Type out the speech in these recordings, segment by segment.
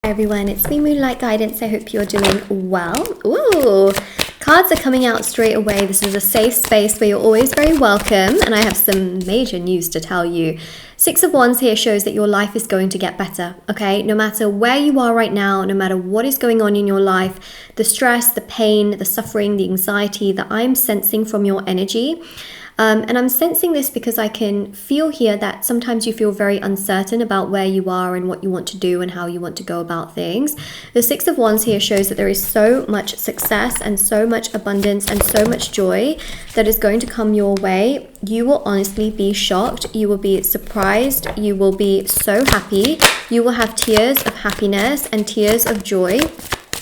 Everyone, it's me, Moonlight Guidance. I hope you're doing well. Ooh, cards are coming out straight away. This is a safe space where you're always very welcome, and I have some major news to tell you. Six of Wands here shows that your life is going to get better, okay? No matter where you are right now, no matter what is going on in your life, the stress, the pain, the suffering, the anxiety that I'm sensing from your energy. And I'm sensing this because I can feel here that sometimes you feel very uncertain about where you are and what you want to do and how you want to go about things. The Six of Wands here shows that there is so much success and so much abundance and so much joy that is going to come your way. You will honestly be shocked. You will be surprised. You will be so happy. You will have tears of happiness and tears of joy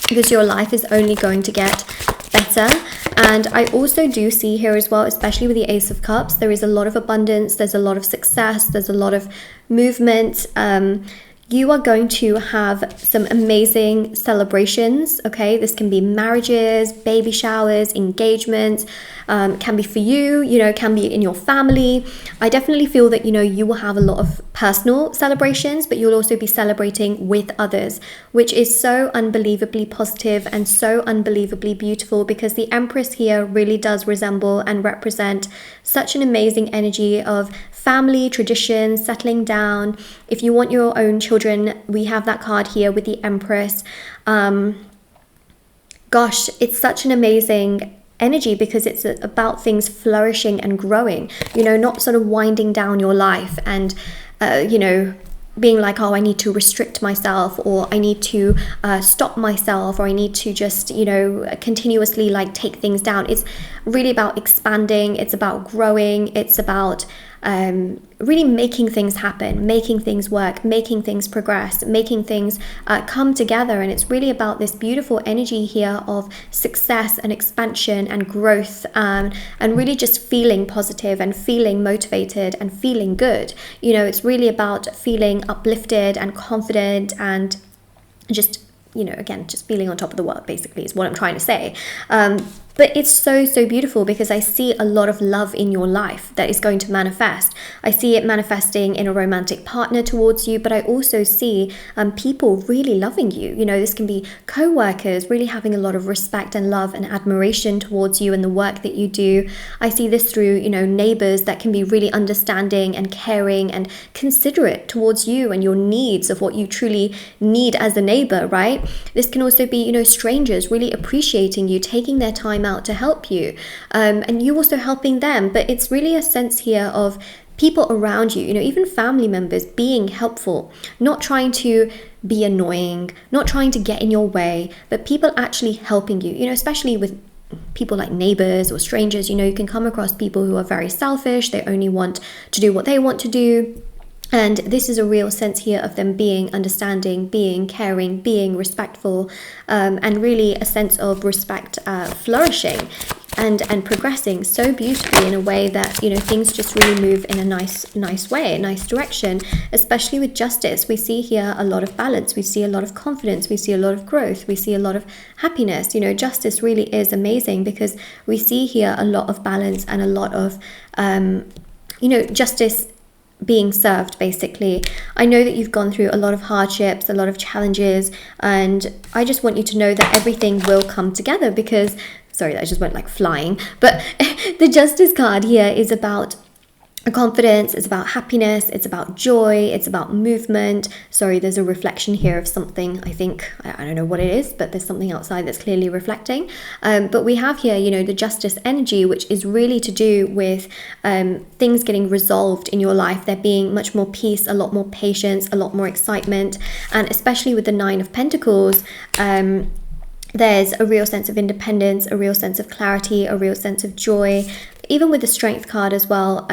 because your life is only going to get better. And I also do see here as well, especially with the Ace of Cups, there is a lot of abundance, there's a lot of success, there's a lot of movement. You are going to have some amazing celebrations, okay? This can be marriages, baby showers, engagements, can be for you, can be in your family. I definitely feel that, you will have a lot of personal celebrations, but you'll also be celebrating with others, which is so unbelievably positive and so unbelievably beautiful because the Empress here really does resemble and represent such an amazing energy of family, tradition, settling down. If you want your own children, we have that card here with the Empress. Gosh, it's such an amazing energy because it's about things flourishing and growing, not sort of winding down your life and, being like, oh, I need to restrict myself, or I need to stop myself, or I need to just, continuously take things down. It's really about expanding. It's about growing. It's about really making things happen, making things work, making things progress, making things come together. And it's really about this beautiful energy here of success and expansion and growth, and really just feeling positive and feeling motivated and feeling good. It's really about feeling uplifted and confident and just, again, just feeling on top of the world, basically, is what I'm trying to say. But it's so, so beautiful because I see a lot of love in your life that is going to manifest. I see it manifesting in a romantic partner towards you, but I also see people really loving you. This can be co-workers really having a lot of respect and love and admiration towards you and the work that you do. I see this through, neighbors that can be really understanding and caring and considerate towards you and your needs of what you truly need as a neighbor, right? This can also be, strangers really appreciating you, taking their time out to help you, and you also helping them. But it's really a sense here of people around you, even family members being helpful, not trying to be annoying, not trying to get in your way, but people actually helping you, especially with people like neighbors or strangers. You can come across people who are very selfish. They only want to do what they want to do. And this is a real sense here of them being understanding, being caring, being respectful, and really a sense of respect flourishing and progressing so beautifully in a way that, things just really move in a nice way, a nice direction, especially with justice. We see here a lot of balance. We see a lot of confidence. We see a lot of growth. We see a lot of happiness. Justice really is amazing because we see here a lot of balance and a lot of, justice being served, basically. I know that you've gone through a lot of hardships, a lot of challenges, and I just want you to know that everything will come together because, sorry, that just went like flying, but the Justice card here is about confidence, it's about happiness, it's about joy, it's about movement. Sorry, there's a reflection here of something. I think, I don't know what it is, but there's something outside that's clearly reflecting. But we have here, the Justice energy, which is really to do with things getting resolved in your life. There being much more peace, a lot more patience, a lot more excitement. And especially with the Nine of Pentacles, there's a real sense of independence, a real sense of clarity, a real sense of joy. Even with the Strength card as well,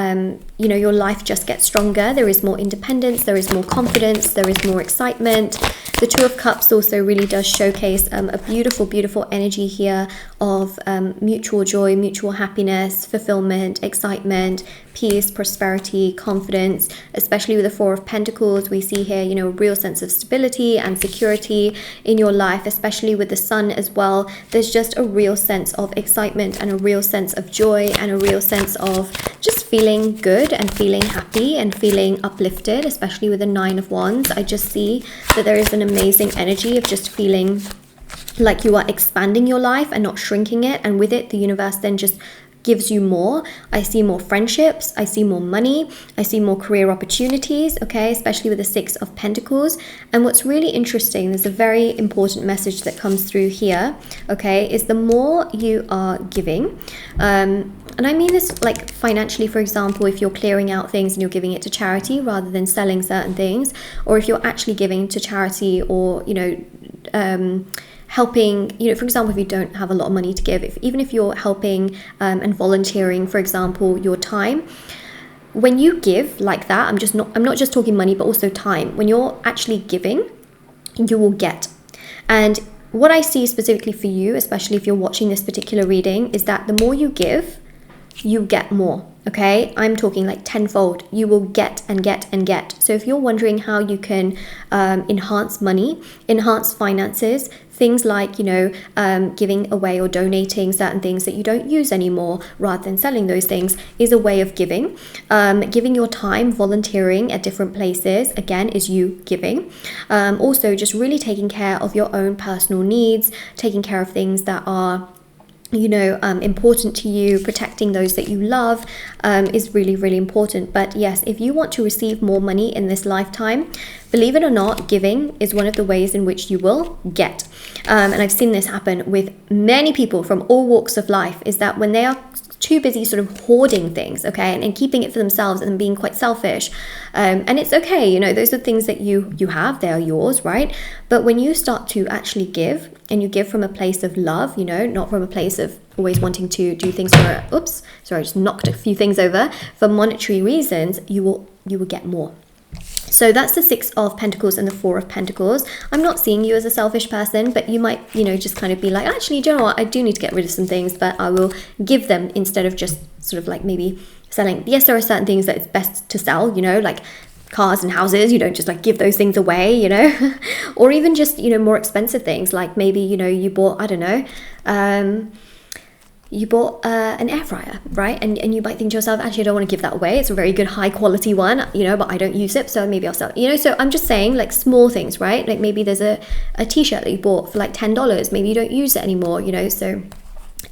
your life just gets stronger. There is more independence, there is more confidence, there is more excitement. The Two of Cups also really does showcase a beautiful, beautiful energy here of mutual joy, mutual happiness, fulfillment, excitement, peace, prosperity, confidence. Especially with the Four of Pentacles, we see here, a real sense of stability and security in your life, especially with the Sun as well. There's just a real sense of excitement and a real sense of joy and a real sense of just feeling good and feeling happy and feeling uplifted, especially with the 9 of Wands. I just see that there is an amazing energy of just feeling like you are expanding your life and not shrinking it. And with it, the universe then just gives you more. I see more friendships, I see more money, I see more career opportunities, okay, especially with the 6 of Pentacles. And what's really interesting, there's a very important message that comes through here, okay, is the more you are giving, and I mean this like financially, for example, if you're clearing out things and you're giving it to charity rather than selling certain things, or if you're actually giving to charity, or, you know, helping, you know, for example, if you don't have a lot of money to give, even if you're helping and volunteering, for example, your time, when you give like that, I'm not just talking money, but also time. When you're actually giving, you will get. And what I see specifically for you, especially if you're watching this particular reading, is that the more you give, you get more. Okay, I'm talking like tenfold. You will get and get and get. So if you're wondering how you can enhance money, enhance finances, things like, you know, giving away or donating certain things that you don't use anymore rather than selling those things is a way of giving. Giving your time, volunteering at different places, again, is you giving. Also, just really taking care of your own personal needs, taking care of things that are, you know, important to you, protecting those that you love, is really, really important. But yes, if you want to receive more money in this lifetime, believe it or not, giving is one of the ways in which you will get. And I've seen this happen with many people from all walks of life, is that when they are too busy sort of hoarding things, okay, and keeping it for themselves and being quite selfish, and it's okay, you know, those are things that you have, they are yours, right? But when you start to actually give, and you give from a place of love, you know, not from a place of always wanting to do things for, oops, sorry, I just knocked a few things over, for monetary reasons, you will get more. So that's the 6 of Pentacles and the 4 of Pentacles. I'm not seeing you as a selfish person, but you might, you know, just kind of be like, actually, do you know what? I do need to get rid of some things, but I will give them instead of just sort of like maybe selling. Yes, there are certain things that it's best to sell, you know, like cars and houses. You don't just like give those things away, you know, or even just, you know, more expensive things, like maybe, you know, you bought, I don't know, you bought an air fryer, right? And you might think to yourself, actually, I don't want to give that away. It's a very good high quality one, you know, but I don't use it, so maybe I'll sell it, you know. So I'm just saying, like, small things, right? Like maybe there's a t-shirt that you bought for like $10. Maybe you don't use it anymore, you know. So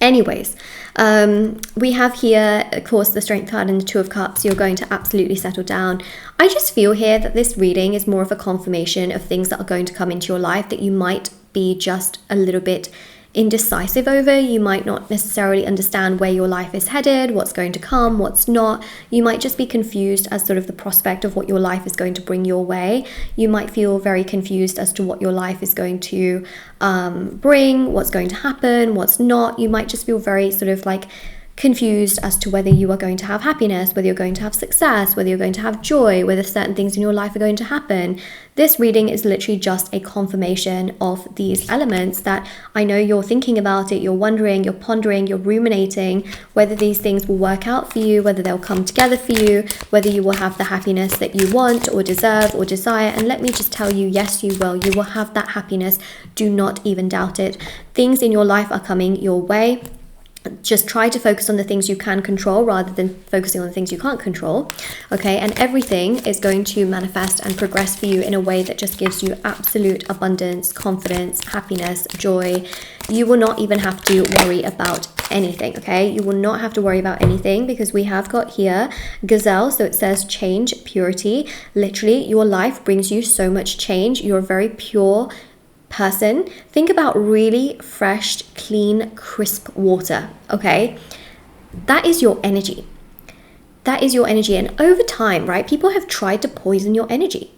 anyways, we have here, of course, the Strength card and the 2 of Cups. You're going to absolutely settle down. I just feel here that this reading is more of a confirmation of things that are going to come into your life that you might be just a little bit indecisive over. You might not necessarily understand where your life is headed, what's going to come, what's not. You might just be confused as sort of the prospect of what your life is going to bring your way. You might feel very confused as to what your life is going to bring, what's going to happen, what's not. You might just feel very sort of like confused as to whether you are going to have happiness, whether you're going to have success, whether you're going to have joy, whether certain things in your life are going to happen. This reading is literally just a confirmation of these elements that I know you're thinking about it, you're wondering, you're pondering, you're ruminating, whether these things will work out for you, whether they'll come together for you, whether you will have the happiness that you want or deserve or desire. And let me just tell you, yes, you will. You will have that happiness. Do not even doubt it. Things in your life are coming your way. Just try to focus on the things you can control rather than focusing on the things you can't control, okay? And everything is going to manifest and progress for you in a way that just gives you absolute abundance, confidence, happiness, joy. You will not even have to worry about anything, okay? You will not have to worry about anything because we have got here Gazelle, so it says change, purity. Literally, your life brings you so much change. You're a very pure person. Think about really fresh, clean, crisp water, okay? That is your energy. That is your energy. And over time, right, people have tried to poison your energy.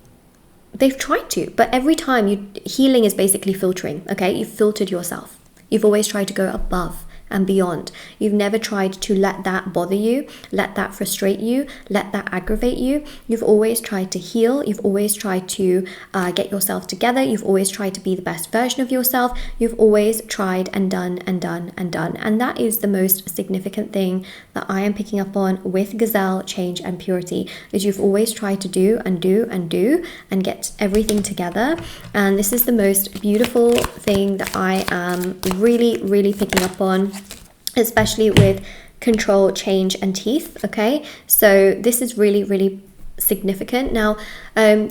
They've tried to, but every time healing is basically filtering, okay? You've filtered yourself. You've always tried to go above and beyond. You've never tried to let that bother you, let that frustrate you, let that aggravate you. You've always tried to heal. You've always tried to get yourself together. You've always tried to be the best version of yourself. You've always tried and done and done and done. And that is the most significant thing that I am picking up on with Gazelle, change and purity, is you've always tried to do and do and do and get everything together. And this is the most beautiful thing that I am really, really picking up on, especially with control, change, and teeth. Okay, so this is really, really significant. Now,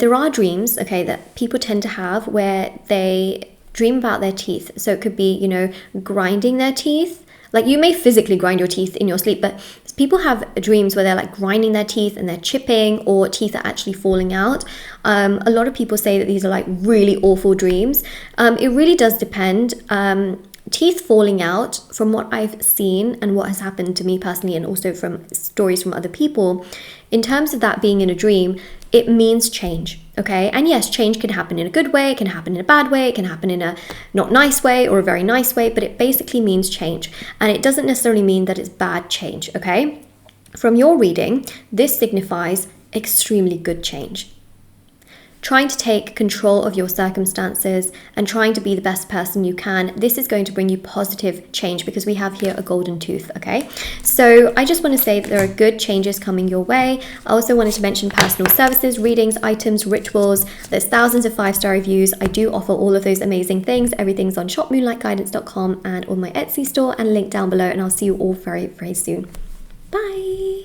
there are dreams, okay, that people tend to have where they dream about their teeth. So it could be, you know, grinding their teeth. Like, you may physically grind your teeth in your sleep, but people have dreams where they're like grinding their teeth and they're chipping, or teeth are actually falling out. A lot of people say that these are like really awful dreams. It really does depend. Teeth falling out, from what I've seen and what has happened to me personally, and also from stories from other people, in terms of that being in a dream, it means change, okay? And yes, change can happen in a good way, it can happen in a bad way, it can happen in a not nice way or a very nice way, but it basically means change. And it doesn't necessarily mean that it's bad change, okay? From your reading, this signifies extremely good change. Trying to take control of your circumstances and trying to be the best person you can. This is going to bring you positive change because we have here a golden tooth, okay? So I just want to say that there are good changes coming your way. I also wanted to mention personal services, readings, items, rituals. There's thousands of 5-star reviews. I do offer all of those amazing things. Everything's on shopmoonlightguidance.com and on my Etsy store, and link down below. And I'll see you all very, very soon. Bye.